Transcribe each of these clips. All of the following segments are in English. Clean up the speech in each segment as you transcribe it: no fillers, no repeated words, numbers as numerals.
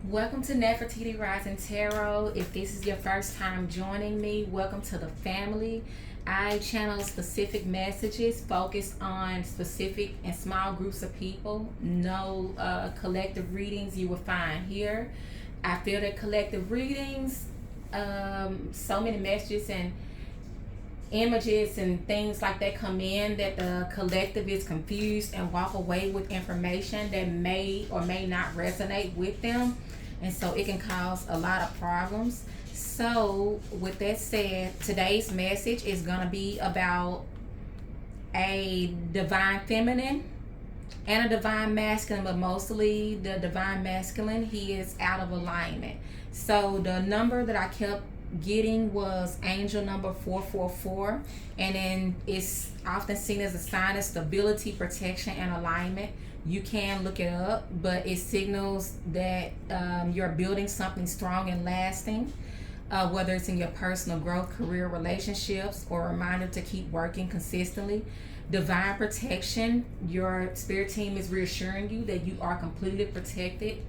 Welcome to Nefertiti Rising Tarot. If this is your first time joining me, welcome to the family. I channel specific messages focused on specific and small groups of people. No collective readings you will find here. I feel that collective readings, so many messages and images and things like that come in that the collective is confused and walk away with information that may or may not resonate with them, and so it can cause a lot of problems. So with that said, today's message is going to be about a divine feminine and a divine masculine, but mostly the divine masculine. He is out of alignment. So the number that I kept getting was angel number 444, and then it's often seen as a sign of stability, protection, and alignment. You can look it up, but it signals that you're building something strong and lasting, whether it's in your personal growth, career, relationships, or a reminder to keep working consistently. Divine protection, your spirit team is reassuring you that you are completely protected,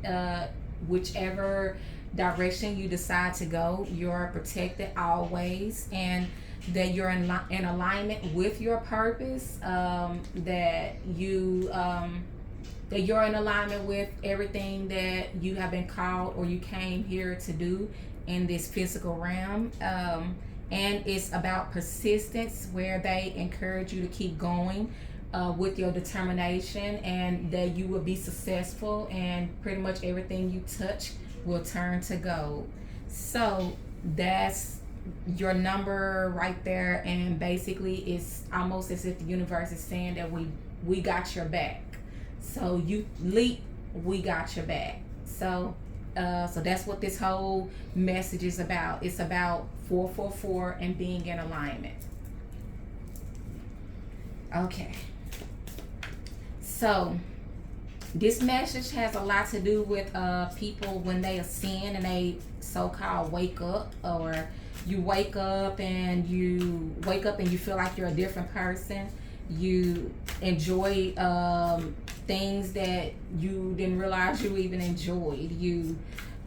whichever direction you decide to go. You're protected always, and that you're in alignment with your purpose, that you're in alignment with everything that you have been called or you came here to do in this physical realm. And it's about persistence, where they encourage you to keep going with your determination, and that you will be successful, and pretty much everything you touch will turn to gold. So that's your number right there, and basically it's almost as if the universe is saying that we got your back. So you leap, we got your back. So that's what this whole message is about. It's about 444 and being in alignment. Okay. So this message has a lot to do with people when they ascend and they so-called wake up, or you wake up and you feel like you're a different person. You enjoy things that you didn't realize you even enjoyed. You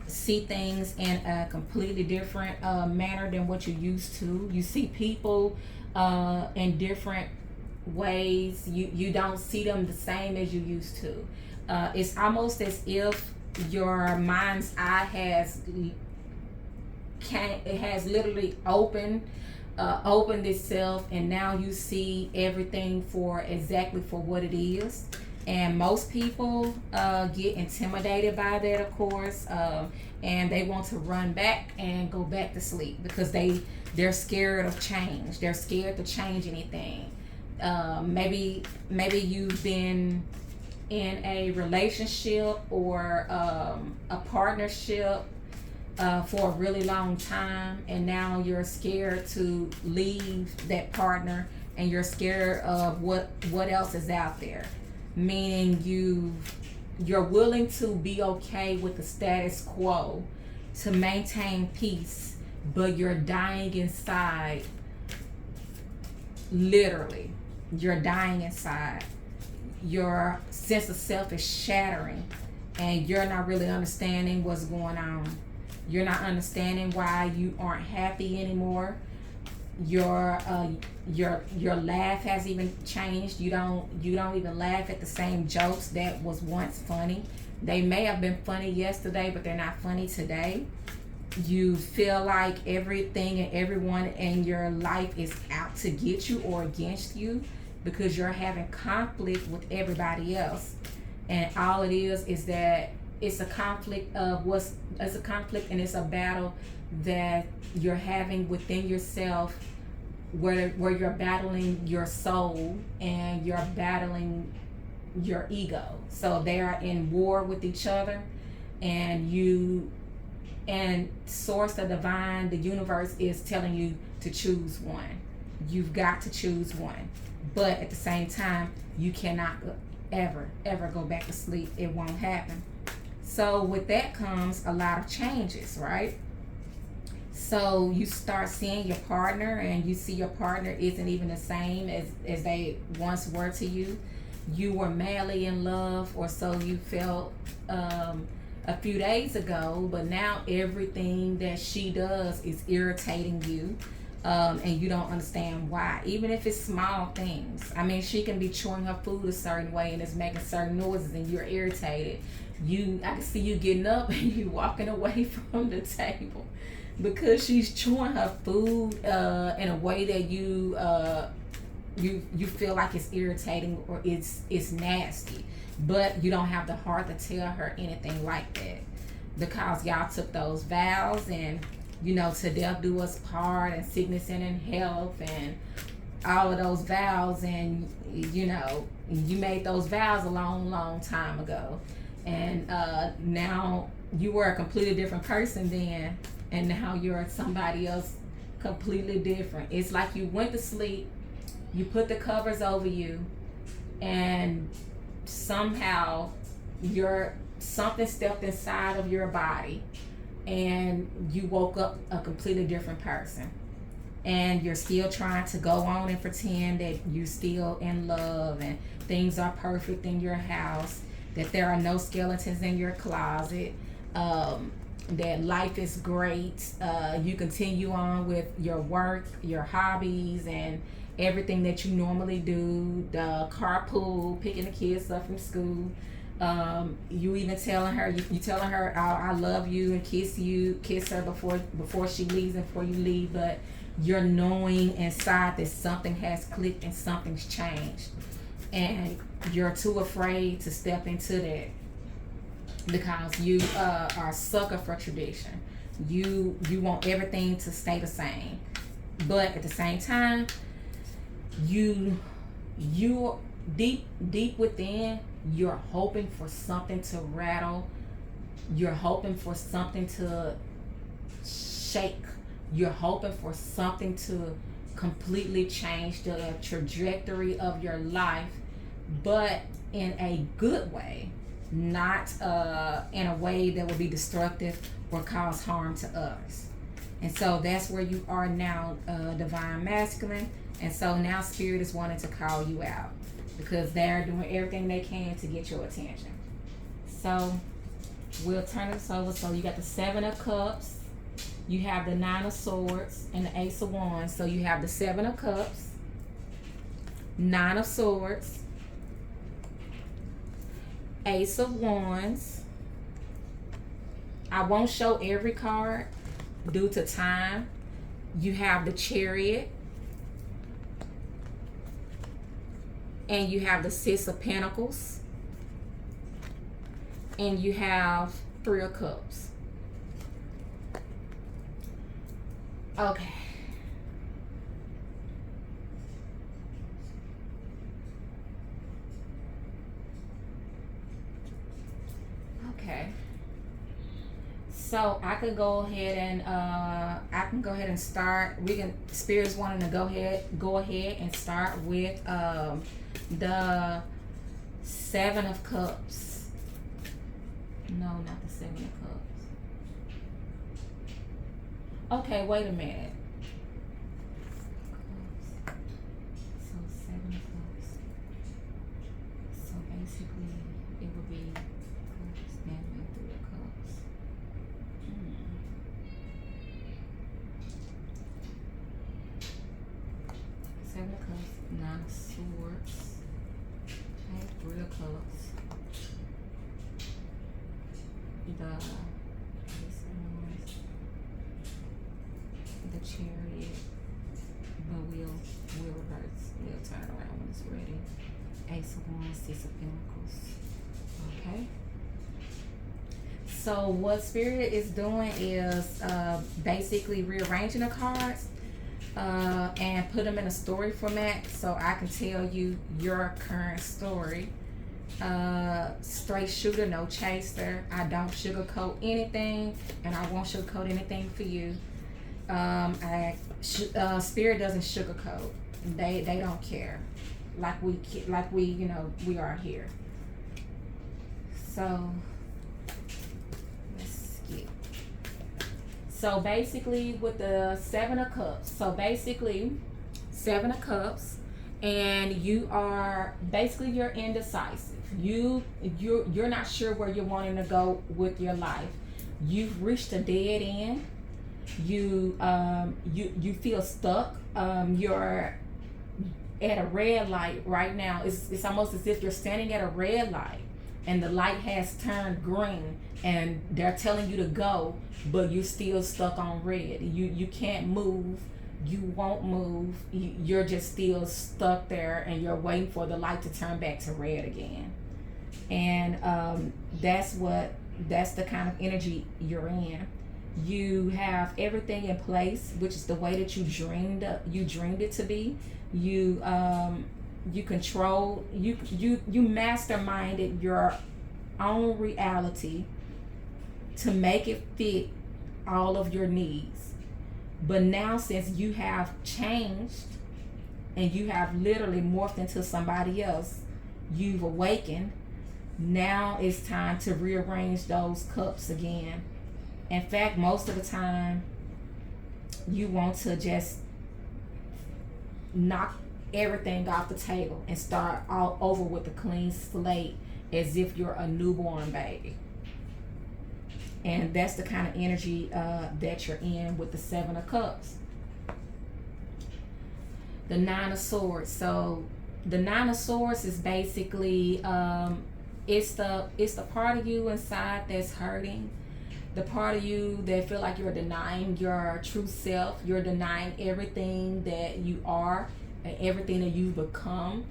see things in a completely different manner than what you used to. You see people in different ways. You don't see them the same as you used to. It's almost as if your mind's eye has literally opened itself, and now you see everything for what it is. And most people get intimidated by that, of course, and they want to run back and go back to sleep because they're scared of change. They're scared to change anything. Maybe you've been in a relationship or a partnership for a really long time, and now you're scared to leave that partner, and you're scared of what else is out there. Meaning you're willing to be okay with the status quo to maintain peace, but you're dying inside. Literally, you're dying inside. Your sense of self is shattering, and you're not really understanding what's going on. You're not understanding why you aren't happy anymore. Your laugh has even changed. You don't even laugh at the same jokes that was once funny. They may have been funny yesterday, but they're not funny today. You feel like everything and everyone in your life is out to get you or against you, because you're having conflict with everybody else. And all it is that it's a conflict and it's a battle that you're having within yourself, where you're battling your soul and you're battling your ego. So they are in war with each other, and source, the divine, the universe is telling you to choose one. You've got to choose one. But at the same time, you cannot ever go back to sleep. It won't happen. So with that comes a lot of changes, right? So you start seeing your partner, and you see your partner isn't even the same as they once were to you. You were madly in love, or so you felt, a few days ago, but now everything that she does is irritating you. And you don't understand why, even if it's small things. I mean, she can be chewing her food a certain way and it's making certain noises, and you're irritated. I can see you getting up and you walking away from the table because she's chewing her food in a way that you feel like it's irritating or it's nasty, but you don't have the heart to tell her anything like that, because y'all took those vows, and to death do us part, and sickness and in health, and all of those vows, and you made those vows a long time ago, and now you were a completely different person then, and now you're somebody else completely different. It's like you went to sleep, you put the covers over you, and somehow something stepped inside of your body, and you woke up a completely different person, and you're still trying to go on and pretend that you're still in love and things are perfect in your house, that there are no skeletons in your closet, that life is great. You continue on with your work, your hobbies, and everything that you normally do, the carpool, picking the kids up from school. You even telling her, you telling her, I love you, and kiss her before she leaves and before you leave, but you're knowing inside that something has clicked and something's changed, and you're too afraid to step into that because you are a sucker for tradition. You want everything to stay the same, but at the same time, you deep within, you're hoping for something to rattle. You're hoping for something to shake. You're hoping for something to completely change the trajectory of your life, but in a good way, not in a way that will be destructive or cause harm to others. And so that's where you are now, divine masculine. And so now Spirit is wanting to call you out because they're doing everything they can to get your attention. So we'll turn this over. So you got the 7 of Cups, you have the 9 of Swords, and the Ace of Wands. So you have the 7 of Cups, 9 of Swords, Ace of Wands. I won't show every card due to time. You have the Chariot, and you have the 6 of Pentacles, and you have 3 of Cups. Okay. Okay. So I could go ahead and start. Spirit's wanting to go ahead and start with the 7 of Cups. No, not the 7 of Cups. Okay, wait a minute. So 7 of Cups. So basically, it would be Cups and 3 of Cups. 7 of Cups, 9 of Swords. Okay, 3 of Cups. The Chariot, but we'll reverse. We'll turn it around when it's ready. Ace of Wands, 6 of Pentacles. Okay. So what Spirit is doing is basically rearranging the cards and put them in a story format so I can tell you your current story. Straight shooter, no chaser. I don't sugarcoat anything, and I won't sugarcoat anything for you. Spirit doesn't sugarcoat. They don't care, like we we are here. So let's skip. So basically, with the 7 of Cups. So basically, 7 of Cups, and you're indecisive. You're not sure where you're wanting to go with your life. You've reached a dead end. You feel stuck. You're at a red light right now. It's almost as if you're standing at a red light and the light has turned green and they're telling you to go, but you're still stuck on red. You can't move. You won't move. You're just still stuck there and you're waiting for the light to turn back to red again. And that's the kind of energy you're in. You have everything in place, which is the way that you dreamed it to be. You control, you masterminded your own reality to make it fit all of your needs. But now, since you have changed and you have literally morphed into somebody else, you've awakened. Now it's time to rearrange those cups again. In fact, most of the time, you want to just knock everything off the table and start all over with a clean slate as if you're a newborn baby. And that's the kind of energy that you're in with the Seven of Cups. The Nine of Swords. So the Nine of Swords is basically it's the part of you inside that's hurting. The part of you that feel like you're denying your true self. You're denying everything that you are and everything that you've become.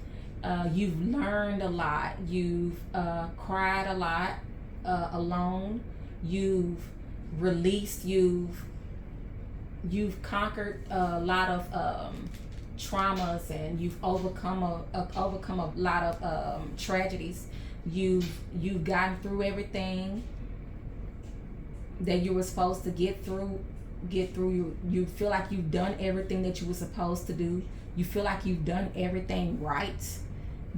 You've learned a lot. You've cried a lot alone. You've released. You've conquered a lot of traumas, and you've overcome a lot of tragedies. You've gotten through everything that you were supposed to get through. You feel like you've done everything that you were supposed to do. You feel like you've done everything right,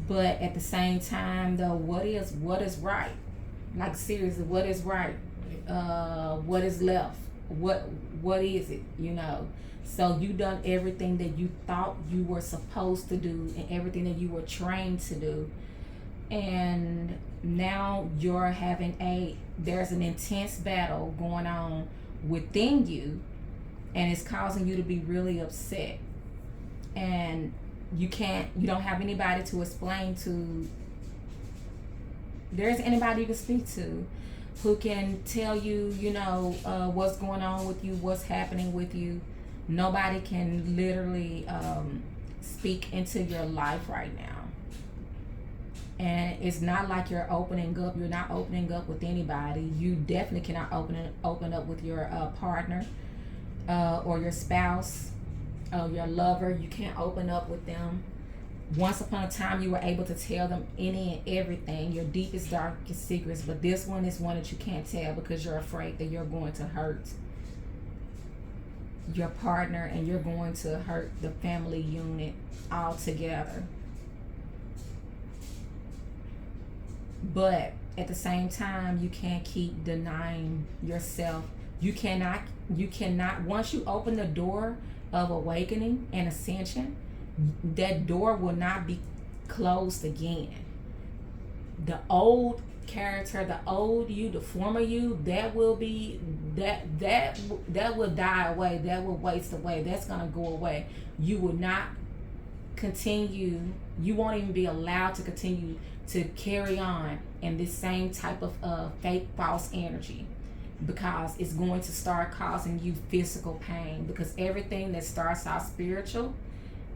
but at the same time, though, what is right? Like, seriously, what is right? What is left? What is it? So you done everything that you thought you were supposed to do and everything that you were trained to do, and now you're having there's an intense battle going on within you, and it's causing you to be really upset, and you don't have anybody to explain to. There isn't anybody you can speak to who can tell you, what's going on with you, what's happening with you. Nobody can literally speak into your life right now. And it's not like you're opening up. You're not opening up with anybody. You definitely cannot open up with your partner or your spouse, your lover. You can't open up with them. Once upon a time, you were able to tell them any and everything, your deepest, darkest secrets. But this one is one that you can't tell because you're afraid that you're going to hurt your partner and you're going to hurt the family unit altogether. But at the same time, you can't keep denying yourself. You cannot, once you open the door of awakening and ascension, that door will not be closed again. The old character, the old you, the former you, that will die away. That will waste away. That's gonna go away. You will not continue. You won't even be allowed to continue to carry on in this same type of fake, false energy, because it's going to start causing you physical pain. Because everything that starts out spiritual,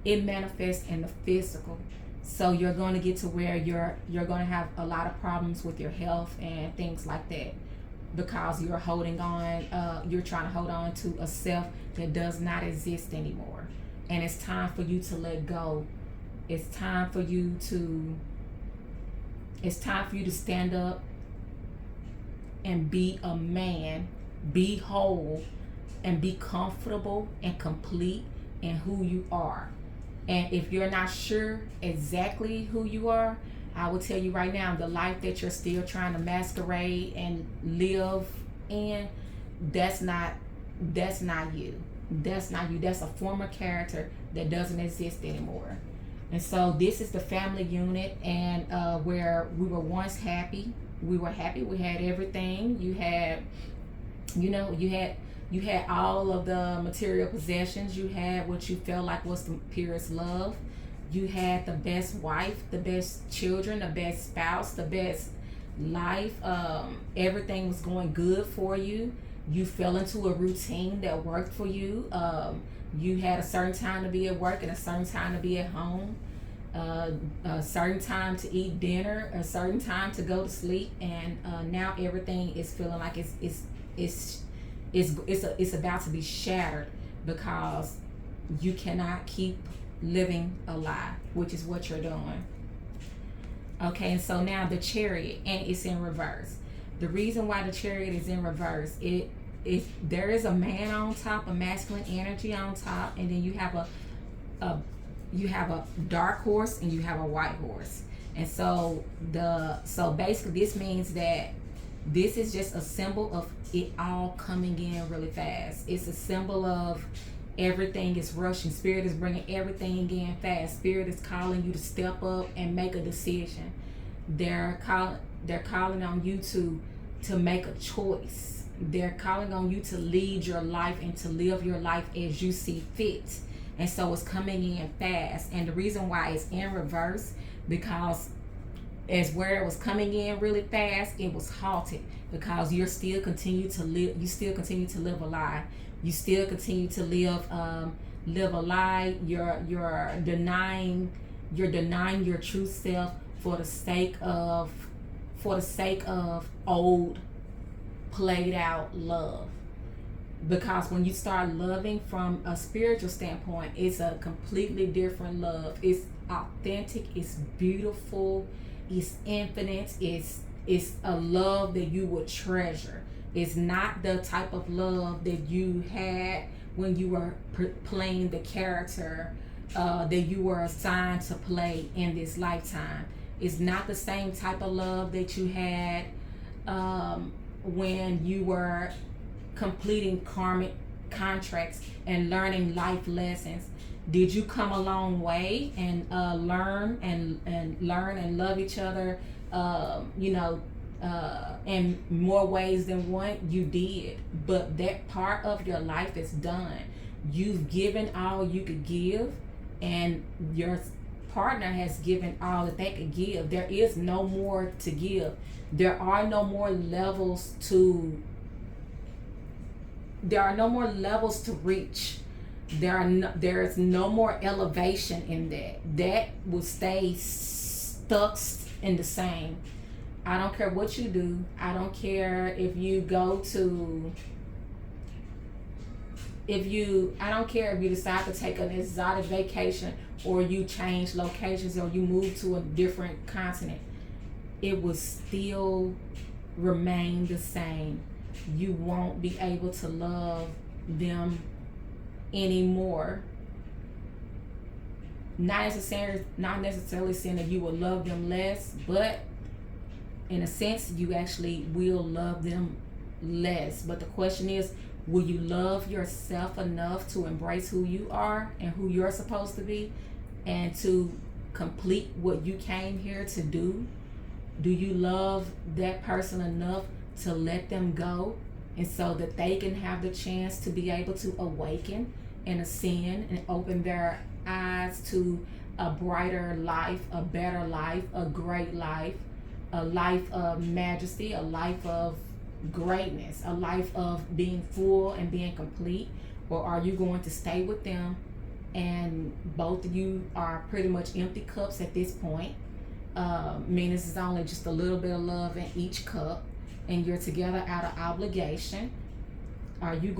it manifests in the physical. So you're going to get to where you're going to have a lot of problems with your health and things like that, because you're holding on. You're trying to hold on to a self that does not exist anymore, and it's time for you to let go. It's time for you to stand up and be a man, be whole, and be comfortable and complete in who you are. And if you're not sure exactly who you are, I will tell you right now, the life that you're still trying to masquerade and live in, that's not you. That's not you. That's a former character that doesn't exist anymore. And so this is the family unit, and where we were once happy. We were happy. We had everything. You had, you had all of the material possessions. You had what you felt like was the purest love. You had the best wife, the best children, the best spouse, the best life. Everything was going good for you. You fell into a routine that worked for you. You had a certain time to be at work and a certain time to be at home. A certain time to eat dinner, a certain time to go to sleep, and now everything is feeling like it's about to be shattered because you cannot keep living a lie, which is what you're doing. Okay, and so now the Chariot, and it's in reverse. The reason why the Chariot is in reverse, if there is a man on top, a masculine energy on top, and then you have a dark horse and you have a white horse. And so basically this means that this is just a symbol of it all coming in really fast. It's a symbol of everything is rushing. Spirit is bringing everything in fast. Spirit is calling you to step up and make a decision. They're calling on you to make a choice. They're calling on you to lead your life and to live your life as you see fit. And so it's coming in fast. And the reason why it's in reverse, because as where it was coming in really fast, it was halted because you still continue to live a lie. You still continue to live a lie. You're denying your true self for the sake of old played out love. Because when you start loving from a spiritual standpoint, it's a completely different love. It's authentic, it's beautiful, it's infinite, it's a love that you would treasure. It's not the type of love that you had when you were playing the character that you were assigned to play in this lifetime. It's not the same type of love that you had when you were completing karmic contracts and learning life lessons. Did you come a long way and learn and love each other in more ways than one? You did, but that part of your life is done. You've given all you could give, and your partner has given all that they could give. There is no more to give. There are no more levels to reach. There is no more elevation in that. That will stay stuck in the same. I don't care what you do. I don't care if you go to I don't care if you decide to take an exotic vacation or you change locations or you move to a different continent. It will still remain the same. You won't be able to love them anymore. Not necessarily saying that you will love them less, but in a sense you actually will love them less. But the question is, will you love yourself enough to embrace who you are and who you're supposed to be and to complete what you came here to do? Do you love that person enough to let them go, and so that they can have the chance to be able to awaken and ascend and open their eyes to a brighter life, a better life, a great life, a life of majesty, a life of greatness, a life of being full and being complete? Or are you going to stay with them and both of you are pretty much empty cups at this point? Meaning this is only just a little bit of love in each cup, and you're together out of obligation. You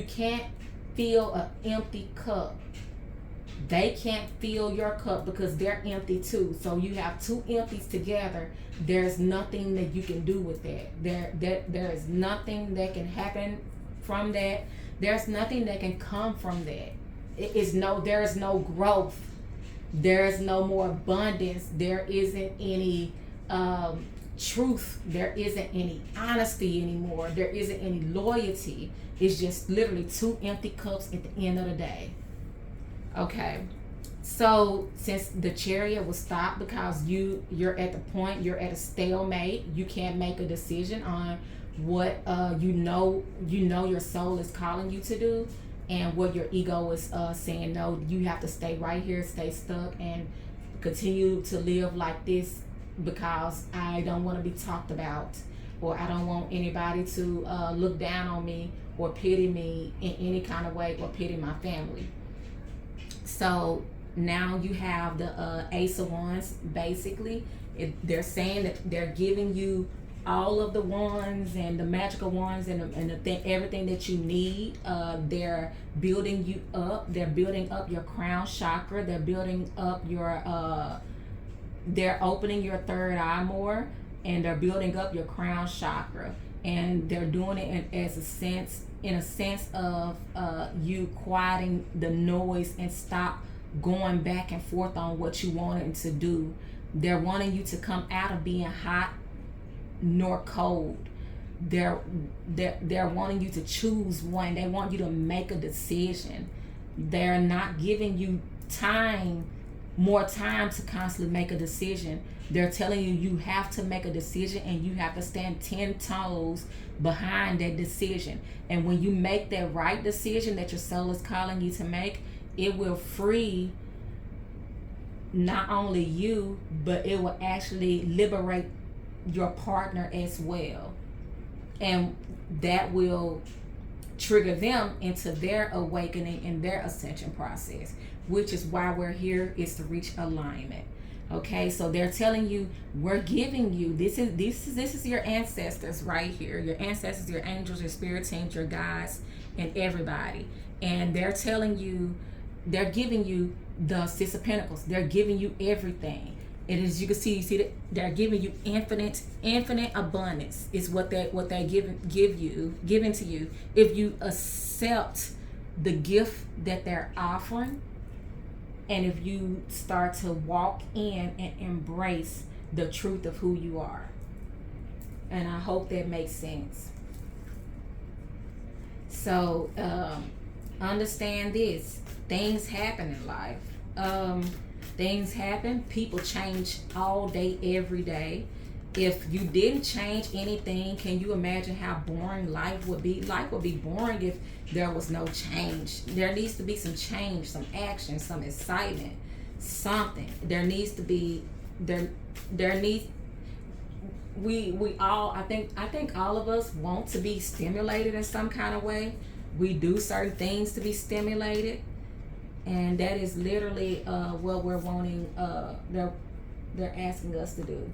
can't fill an empty cup. They can't fill your cup because they're empty too. So you have two empties together. There's nothing that you can do with that. There is nothing that can happen from that. There's nothing that can come from that. There is no growth. There is no more abundance. There isn't any truth. There isn't any honesty anymore. There isn't any loyalty. It's just literally two empty cups at the end of the day. Okay. So since the chariot was stopped because you're at the point, you're at a stalemate, you can't make a decision on what you know your soul is calling you to do, and what your ego is saying no, you have to stay right here, stay stuck, and continue to live like this because I don't want to be talked about, or I don't want anybody to look down on me or pity me in any kind of way, or pity my family. So now you have the Ace of Wands. Basically, they're saying that they're giving you all of the wands and the magical wands and everything that you need. They're building you up. They're building up your crown chakra. They're building up your. They're opening your third eye more, and they're building up your crown chakra. And they're doing it in a sense of you quieting the noise and stop going back and forth on what you wanted to do. They're wanting you to come out of being hot nor cold. They're wanting you to choose one. They want you to make a decision. They're not giving you more time to constantly make a decision. They're telling you you have to make a decision, and you have to stand 10 toes behind that decision. And when you make that right decision that your soul is calling you to make, it will free not only you, but it will actually liberate your partner as well. And that will trigger them into their awakening and their ascension process, which is why we're here, is to reach alignment. Okay, so they're telling you, we're giving you this is your ancestors right here, your ancestors, your angels, your spirit teams, your guides, and everybody. And they're telling you, they're giving you the Six of Pentacles. They're giving you everything. And as you can see, that they're giving you infinite abundance is what they're giving to you if you accept the gift that they're offering, and if you start to walk in and embrace the truth of who you are. And I hope that makes sense. So understand this: things happen in life. Things happen. People change all day, every day. If you didn't change anything, can you imagine how boring life would be? Life would be boring if there was no change. There needs to be some change, some action, some excitement, something. There needs to be we all, I think all of us want to be stimulated in some kind of way. We do certain things to be stimulated. And that is literally what we're wanting, they're asking us to do.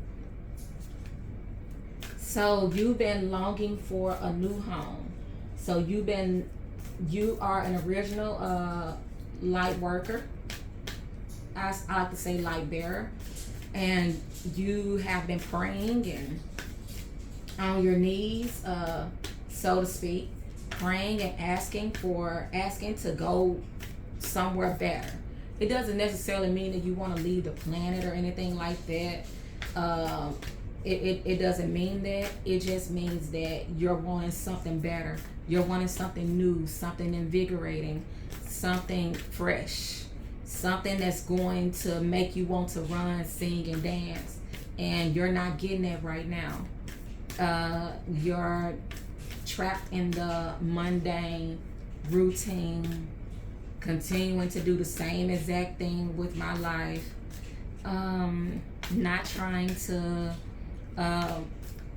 So you've been longing for a new home. So you are an original light worker. I like to say light bearer. And you have been praying and on your knees, so to speak, praying and asking to go somewhere better. It doesn't necessarily mean that you want to leave the planet or anything like that. It doesn't mean that. It just means that you're wanting something better. You're wanting something new, something invigorating, something fresh, something that's going to make you want to run, sing, and dance. And you're not getting that right now. You're trapped in the mundane routine, continuing to do the same exact thing with my life, not trying to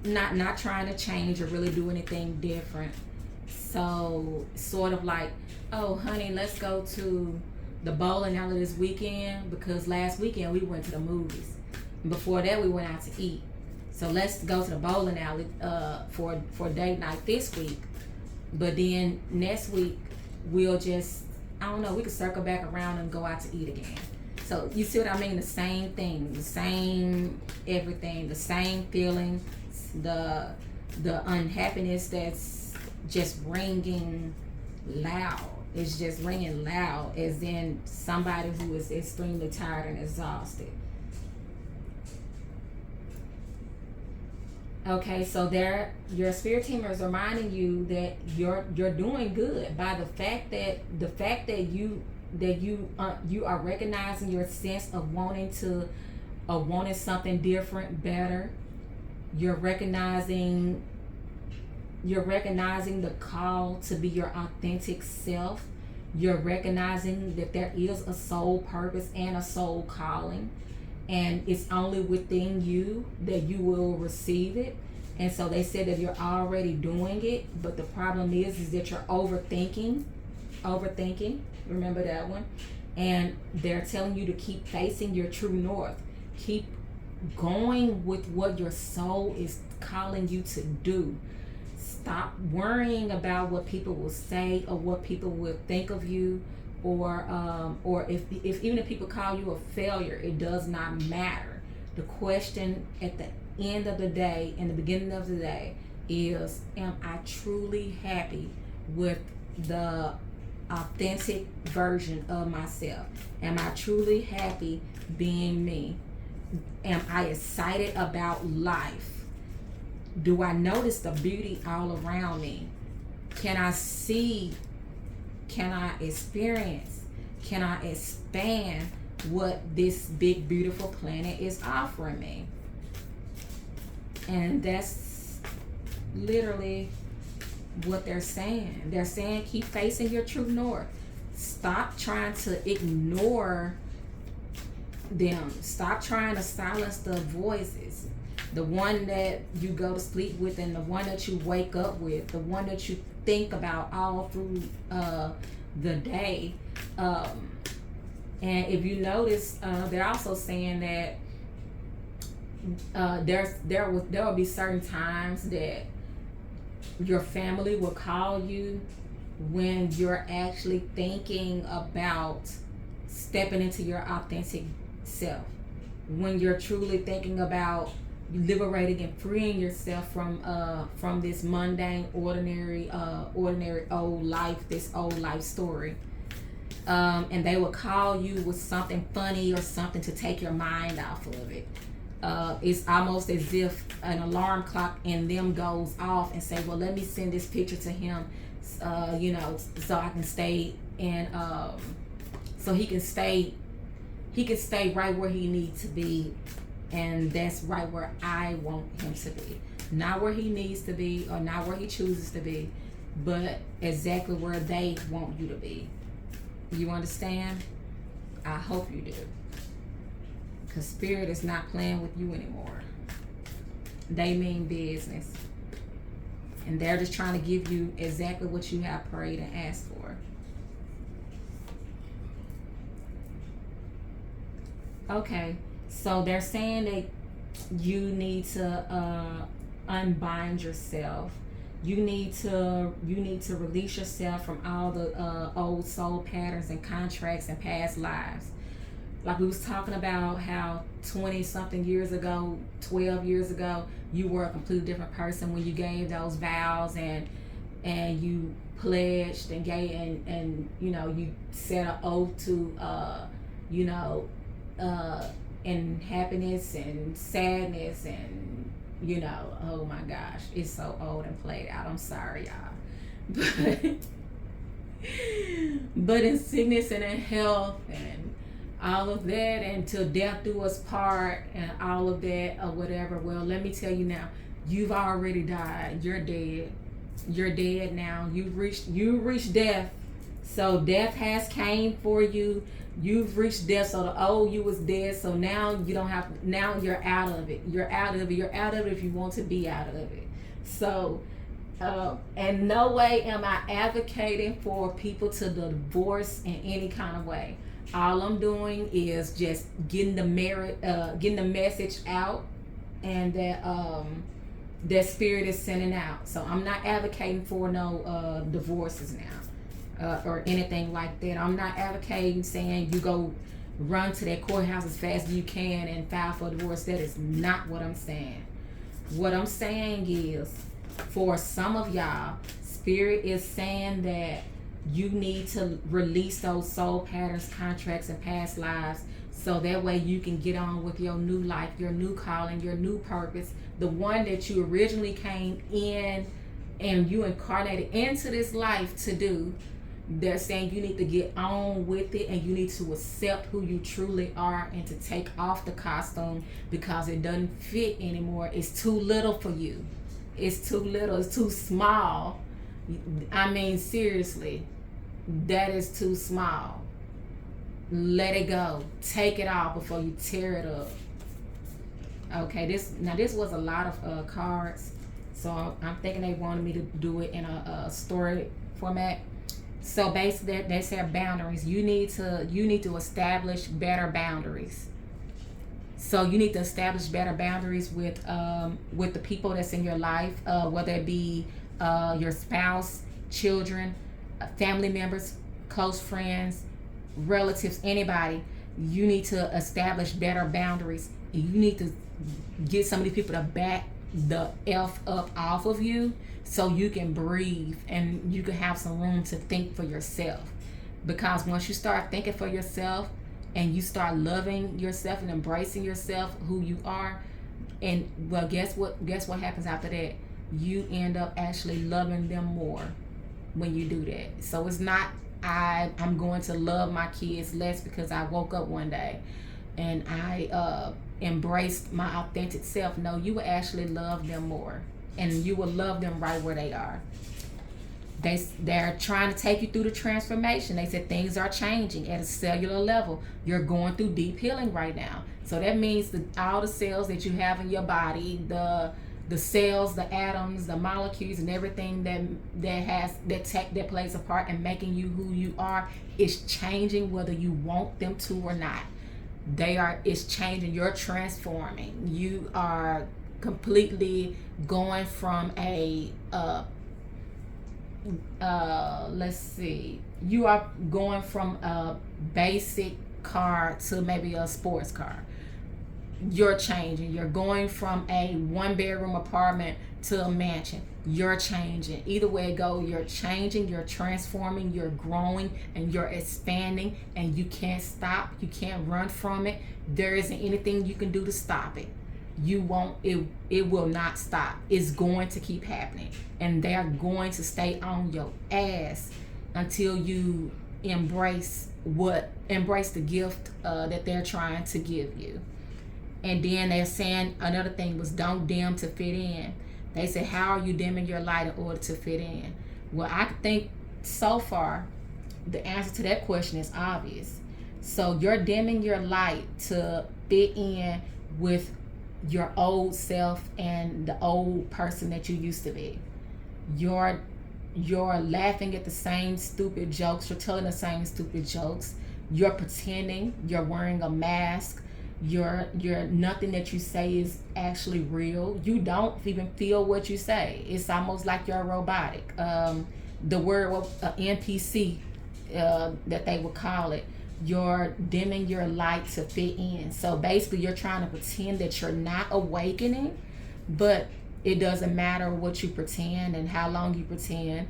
not trying to change or really do anything different. So sort of like, oh honey, let's go to the bowling alley this weekend because last weekend we went to the movies. Before that we went out to eat. So let's go to the bowling alley for date night this week. But then next week we'll just, I don't know, we could circle back around and go out to eat again. So you see what I mean? The same thing, the same everything, the same feeling, the unhappiness that's just ringing loud. It's just ringing loud, as in somebody who is extremely tired and exhausted. Okay, so your spirit team is reminding you that you're doing good by the fact that that you are recognizing your sense of wanting something different, better. You're recognizing the call to be your authentic self. You're recognizing that there is a soul purpose and a soul calling, and it's only within you that you will receive it. And so they said that you're already doing it, but the problem is that you're overthinking. Remember that one? And they're telling you to keep facing your true north. Keep going with what your soul is calling you to do. Stop worrying about what people will say or what people will think of you, or if even if people call you a failure, it does not matter. The question at the end of the day and the beginning of the day is, am I truly happy with the authentic version of myself? Am I truly happy being me? Am I excited about life? Do I notice the beauty all around me? Can I see? Can I experience? Can I expand what this big, beautiful planet is offering me? And that's literally what they're saying. They're saying keep facing your true north. Stop trying to ignore them. Stop trying to silence the voices. The one that you go to sleep with and the one that you wake up with, the one that you think about all through the day. And if you notice, they're also saying that there will be certain times that your family will call you when you're actually thinking about stepping into your authentic self, when you're truly thinking about liberating and freeing yourself from this mundane, ordinary old life, this old life story. And they will call you with something funny or something to take your mind off of it. It's almost as if an alarm clock in them goes off and say, well, let me send this picture to him, so I can stay in, so he can stay right where he needs to be. And that's right where I want him to be. Not where he needs to be or not where he chooses to be, but exactly where they want you to be. You understand? I hope you do. Because Spirit is not playing with you anymore. They mean business. And they're just trying to give you exactly what you have prayed and asked for. Okay, so they're saying that you need to unbind yourself. You need to release yourself from all the old soul patterns and contracts and past lives. Like we was talking about how 20 something years ago, 12 years ago, you were a completely different person when you gave those vows and you pledged and gave and you set an oath to in happiness and sadness and oh my gosh, it's so old and played out. I'm sorry, y'all. But in sickness and in health and all of that, and till death do us part and all of that or whatever. Well, let me tell you now, you've already died. You're dead. You're dead now. You reached death. So death has came for you. You've reached death. So the old you was dead. So now you don't have. Now you're out of it. You're out of it. You're out of it if you want to be out of it. So, in no way am I advocating for people to divorce in any kind of way. All I'm doing is just getting the message out, and that Spirit is sending out. So I'm not advocating for no divorces now, or anything like that. I'm not advocating saying you go run to that courthouse as fast as you can and file for divorce. That is not what I'm saying. What I'm saying is, for some of y'all, Spirit is saying that you need to release those soul patterns, contracts, and past lives, so that way you can get on with your new life, your new calling, your new purpose, the one that you originally came in and you incarnated into this life to do. They're saying you need to get on with it and you need to accept who you truly are and to take off the costume because it doesn't fit anymore. It's too little for you. It's too little. It's too small. I mean, seriously, that is too small. Let it go. Take it off before you tear it up. Okay, this was a lot of cards, so I'm thinking they wanted me to do it in a story format. So basically, they say boundaries. You need to establish better boundaries. So you need to establish better boundaries with the people that's in your life, whether it be your spouse, children, family members, close friends, relatives, anybody. You need to establish better boundaries. You need to get some of these people to back the F up off of you so you can breathe and you can have some room to think for yourself. Because once you start thinking for yourself and you start loving yourself and embracing yourself, who you are, and well, guess what happens after that? You end up actually loving them more when you do that. So it's not I'm going to love my kids less because I woke up one day and I embraced my authentic self. No, you will actually love them more, and you will love them right where they are. They're trying to take you through the transformation. They said things are changing at a cellular level. You're going through deep healing right now. So that means that all the cells that you have in your body, the cells, the atoms, the molecules, and everything that plays a part in making you who you are is changing, whether you want them to or not. It's changing. You're transforming. You are completely going from you are going from a basic car to maybe a sports car. You're changing. You're going from a 1-bedroom apartment to a mansion. You're changing. Either way it goes, you're changing, you're transforming, you're growing, and you're expanding, and you can't stop. You can't run from it. There isn't anything you can do to stop it. It will not stop. It's going to keep happening, and they're going to stay on your ass until you embrace the gift that they're trying to give you. And then they're saying another thing was don't dim to fit in. They said, how are you dimming your light in order to fit in? Well, I think so far the answer to that question is obvious. So you're dimming your light to fit in with your old self and the old person that you used to be. You're laughing at the same stupid jokes. You're telling the same stupid jokes. You're pretending. You're wearing a mask. You're nothing that you say is actually real. You don't even feel what you say. It's almost like you're robotic. The word NPC that they would call it. You're dimming your light to fit in. So basically you're trying to pretend that you're not awakening, but it doesn't matter what you pretend and how long you pretend.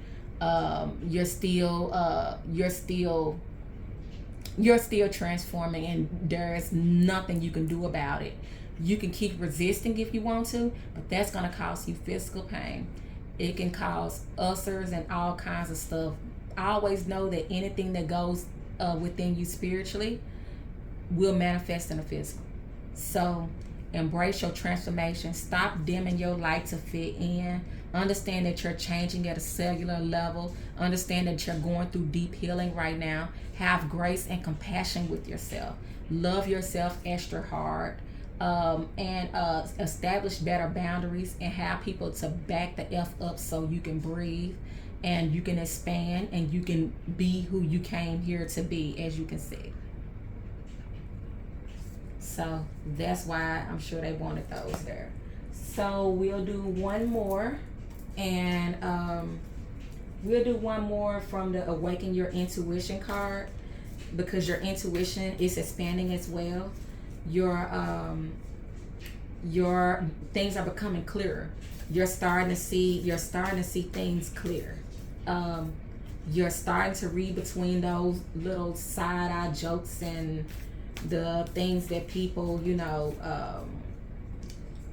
You're still transforming, and there's nothing you can do about it. You can keep resisting if you want to, but that's going to cause you physical pain. It can cause ulcers and all kinds of stuff. Always know that anything that goes within you spiritually will manifest in the physical. So embrace your transformation. Stop dimming your light to fit in. Understand that you're changing at a cellular level. Understand that you're going through deep healing right now. Have grace and compassion with yourself. Love yourself extra hard. And establish better boundaries and have people to back the F up so you can breathe and you can expand and you can be who you came here to be, as you can see. So that's why I'm sure they wanted those there. So we'll do one more, and we'll do one more from the Awaken Your Intuition card, because your intuition is expanding as well. Your things are becoming clearer. You're starting to see things clear. You're starting to read between those little side-eye jokes and the things that people,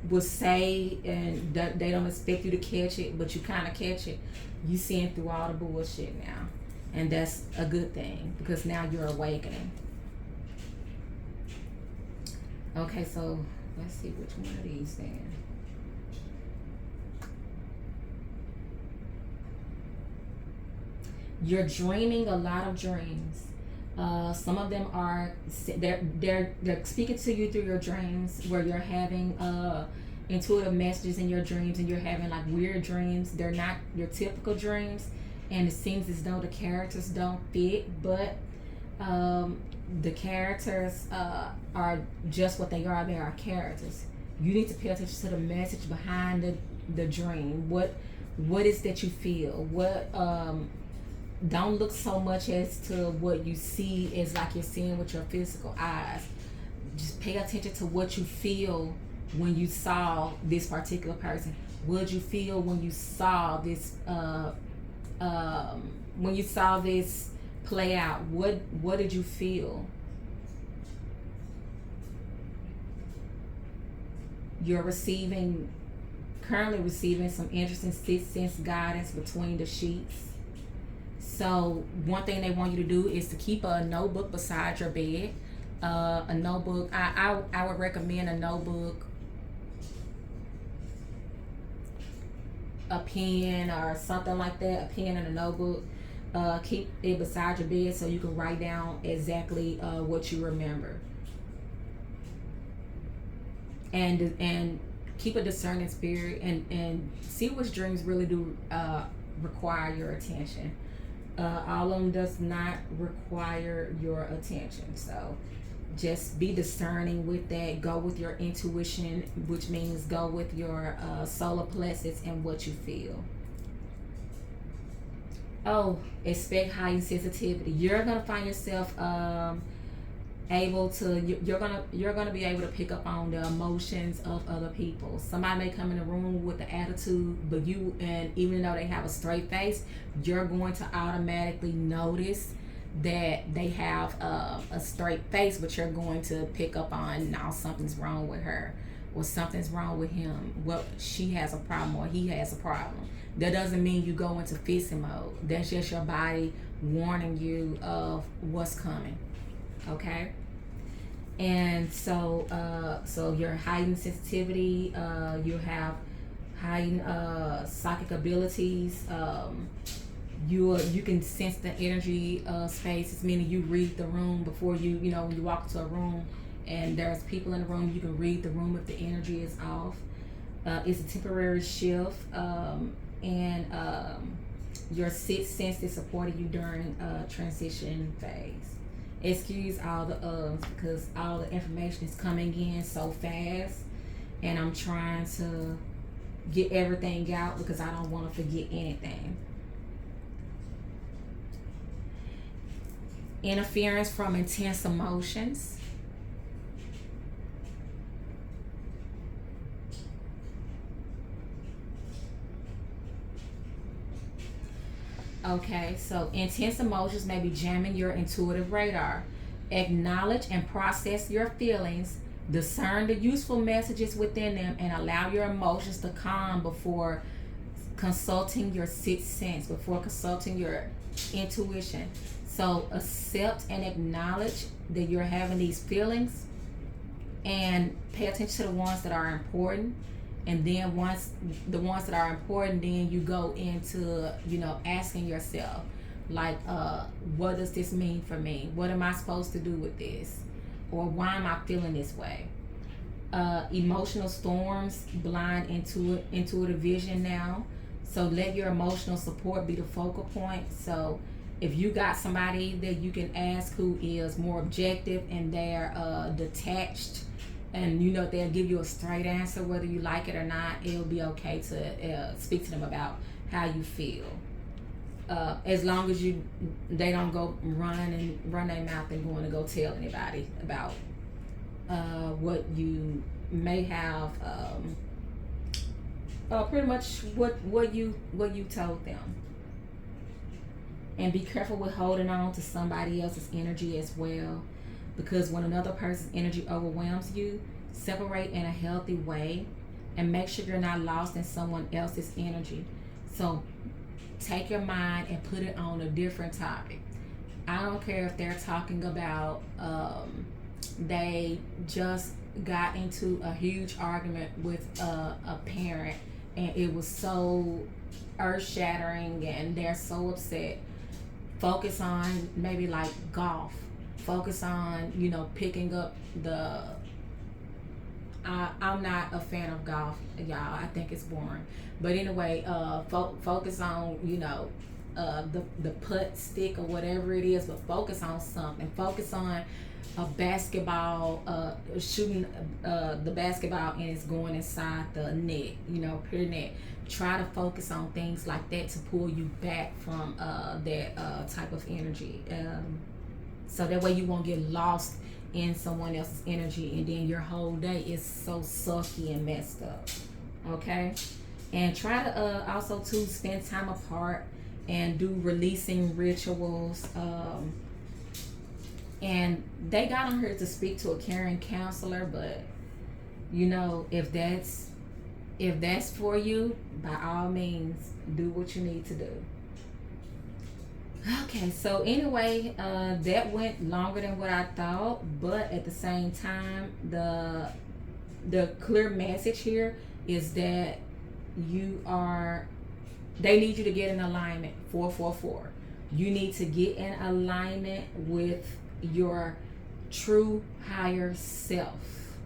will say, and they don't expect you to catch it, but you kind of catch it. You seeing through all the bullshit now. And that's a good thing because now you're awakening. Okay, so let's see which one of these then. You're dreaming a lot of dreams. Some of them are they're speaking to you through your dreams, where you're having intuitive messages in your dreams, and you're having like weird dreams. They're not your typical dreams, and it seems as though the characters don't fit, but the characters are just what they are. They are characters. You need to pay attention to the message behind the dream. What is that you feel? What don't look so much as to what you see as like you're seeing with your physical eyes. Just pay attention to what you feel when you saw this particular person. What did you feel when you saw this play out? What did you feel? You're currently receiving some interesting sixth sense guidance between the sheets. So one thing they want you to do is to keep a notebook beside your bed. A notebook. I would recommend a notebook, a pen or something like that. A pen and a notebook. Keep it beside your bed so you can write down exactly what you remember. And keep a discerning spirit and see which dreams really do require your attention. All of them does not require your attention, so just be discerning with that. Go with your intuition, which means go with your solar plexus and what you feel. Oh, expect heightened sensitivity. You're gonna find yourself able to you're gonna be able to pick up on the emotions of other people. Somebody may come in the room with the attitude, but even though they have a straight face, you're going to automatically notice that they have a straight face, but you're going to pick up on, now something's wrong with her, or something's wrong with him. Well, she has a problem or he has a problem. That doesn't mean you go into fixing mode. That's just your body warning you of what's coming. Okay? And so your heightened sensitivity, you have heightened psychic abilities. You can sense the energy space. It's meaning you read the room before when you walk into a room and there's people in the room, you can read the room if the energy is off. It's a temporary shift, and your sixth sense is supporting you during transition phase. Excuse all the because all the information is coming in so fast, and I'm trying to get everything out because I don't want to forget anything. Interference from intense emotions. Okay, so intense emotions may be jamming your intuitive radar. Acknowledge and process your feelings, discern the useful messages within them, and allow your emotions to calm before consulting your sixth sense, before consulting your intuition. So accept and acknowledge that you're having these feelings and pay attention to the ones that are important. And then once the ones that are important, then you go into, asking yourself, like, what does this mean for me? What am I supposed to do with this? Or why am I feeling this way? Emotional storms blind intuitive vision now. So let your emotional support be the focal point. So if you got somebody that you can ask who is more objective and they're detached, and they'll give you a straight answer whether you like it or not, it'll be okay to speak to them about how you feel. As long as they don't go run their mouth and going to go tell anybody about what you may have, pretty much what you told them. And be careful with holding on to somebody else's energy as well, because when another person's energy overwhelms you, separate in a healthy way and make sure you're not lost in someone else's energy. So take your mind and put it on a different topic. I don't care if they're talking about they just got into a huge argument with a parent and it was so earth shattering and they're so upset. Focus on maybe like golf. Focus on, picking up the. I'm not a fan of golf, y'all. I think it's boring. But anyway, focus on, the putt stick or whatever it is, but focus on something. Focus on a basketball, shooting the basketball and it's going inside the net, pure net. Try to focus on things like that to pull you back from that type of energy. So that way you won't get lost in someone else's energy and then your whole day is so sucky and messed up. Okay? And try to also to spend time apart and do releasing rituals. And they got on here to speak to a caring counselor, but if that's for you, by all means, do what you need to do. Okay, so anyway, that went longer than what I thought, but at the same time, the clear message here is that they need you to get in alignment. 444. You need to get in alignment with your true higher self,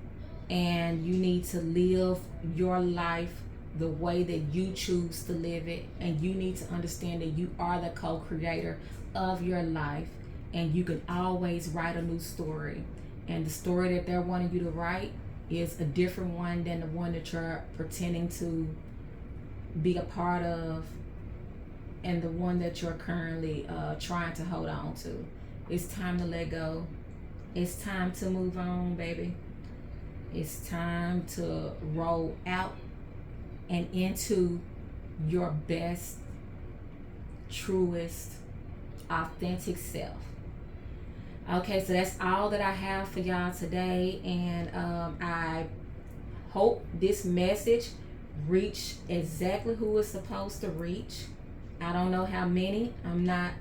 and you need to live your life the way that you choose to live it, and you need to understand that you are the co-creator of your life, and you can always write a new story, and the story that they're wanting you to write is a different one than the one that you're pretending to be a part of and the one that you're currently trying to hold on to. It's time to let go. It's time to move on, baby. It's time to roll out and into your best, truest, authentic self. Okay, so that's all that I have for y'all today, and I hope this message reached exactly who it's supposed to reach. I don't know how many. I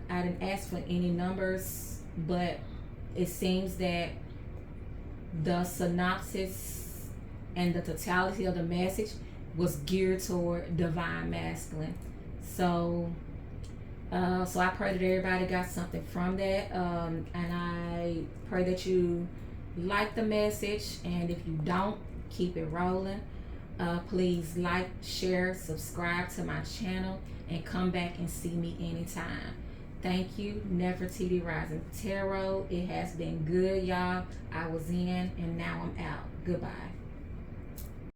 didn't ask for any numbers, but it seems that the synopsis and the totality of the message was geared toward divine masculine. So I pray that everybody got something from that, and I pray that you like the message, and if you don't, keep it rolling. Please like, share, subscribe to my channel, and come back and see me anytime. Thank you. Nefertiti Rising Tarot. It has been good, y'all. I was in, and now I'm out. Goodbye.